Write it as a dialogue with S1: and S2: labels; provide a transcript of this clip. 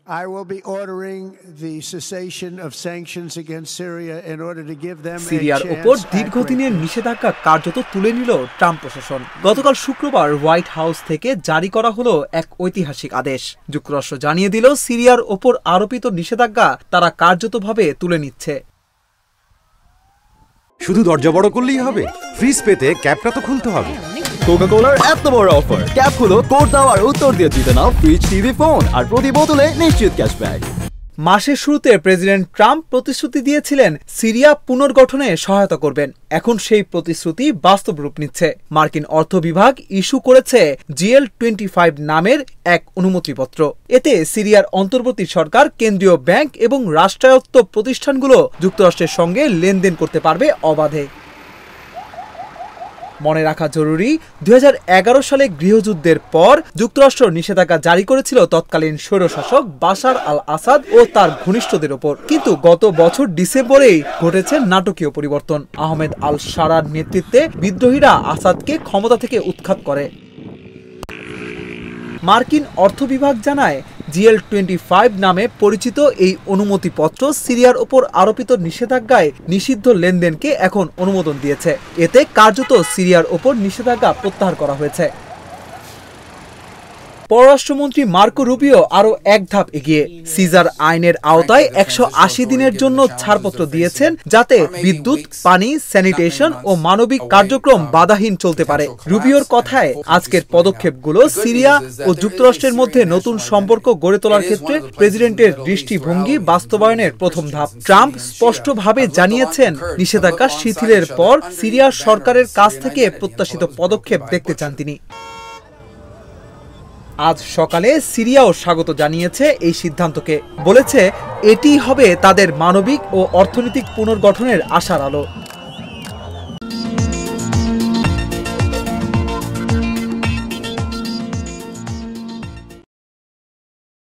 S1: I will be ordering the cessation of sanctions against Syria in order to give them a chance.
S2: সিরিয়ার উপর দীর্ঘদিনের নিষেধাজ্ঞা কার্যত তুলে নিল ট্রাম্প প্রশাসন। গতকাল শুক্রবার হোয়াইট হাউস থেকে জারি করা হলো এক ঐতিহাসিক আদেশ। যুক্তরাষ্ট্র জানিয়ে দিল সিরিয়ার উপর আরোপিত নিষেধাজ্ঞা তারা কার্যতভাবে তুলে নিচ্ছে।
S3: শুধু দরজা বড় করলেই হবে? ফ্রিজ পেতে ক্যাপটা তো খুলতে হবে।
S4: কোকা-কোলার এত বড় অফার, ক্যাপ খুলো, কোড দাও আর উত্তর দিয়ে জিতে নাও ফ্রিজ, টিভি, ফোন আর প্রতি বোতলে নিশ্চিত ক্যাশব্যাক।
S2: মাসের শুরুতে প্রেসিডেন্ট ট্রাম্প প্রতিশ্রুতি দিয়েছিলেন সিরিয়া পুনর্গঠনে সহায়তা করবেন। এখন সেই প্রতিশ্রুতি বাস্তব রূপ নিচ্ছে। মার্কিন অর্থ বিভাগ ইস্যু করেছে GL-25 নামের এক অনুমতিপত্র। এতে সিরিয়ার অন্তর্বর্তী সরকার, কেন্দ্রীয় ব্যাংক এবং রাষ্ট্রায়ত্ত প্রতিষ্ঠানগুলো যুক্তরাষ্ট্রের সঙ্গে লেনদেন করতে পারবে অবাধে। মনে রাখা জরুরি, 2011 সালে গৃহযুদ্ধের পর যুক্তরাষ্ট্র নিষেধাজ্ঞা জারি করেছিল তৎকালীন স্বৈরশাসক বাশার আল আসাদ ও তার ঘনিষ্ঠদের ওপর। কিন্তু গত বছর ডিসেম্বরেই ঘটেছে নাটকীয় পরিবর্তন। আহমেদ আল শারার নেতৃত্বে বিদ্রোহীরা আসাদকে ক্ষমতা থেকে উৎখাত করে। মার্কিন অর্থ বিভাগ জানায়, GL-25 নামে পরিচিত এই অনুমতিপত্র সিরিয়ার ওপর আরোপিত নিষেধাজ্ঞায় নিষিদ্ধ লেনদেনকে এখন অনুমোদন দিয়েছে। এতে কার্যত সিরিয়ার ওপর নিষেধাজ্ঞা প্রত্যাহার করা হয়েছে। পররাষ্ট্রমন্ত্রী মার্কো রুবিও আরও এক ধাপ এগিয়ে সিজার আইনের আওতায় 180 দিনের জন্য ছাড়পত্র দিয়েছেন, যাতে বিদ্যুৎ, পানি, স্যানিটেশন ও মানবিক কার্যক্রম বাধাহীন চলতে পারে। রুবিওর কথায়, আজকের পদক্ষেপগুলো সিরিয়া ও যুক্তরাষ্ট্রের মধ্যে নতুন সম্পর্ক গড়ে তোলার ক্ষেত্রে প্রেসিডেন্টের দৃষ্টিভঙ্গি বাস্তবায়নের প্রথম ধাপ। ট্রাম্প স্পষ্টভাবে জানিয়েছেন, নিষেধাজ্ঞা শিথিলের পর সিরিয়ার সরকারের কাছ থেকে প্রত্যাশিত পদক্ষেপ দেখতে চান তিনি। আজ সকালে সিরিয়াও স্বাগত জানিয়েছে এই সিদ্ধান্তকে। বলেছে, এটি হবে তাদের মানবিক ও অর্থনৈতিক পুনর্গঠনের আশার আলো।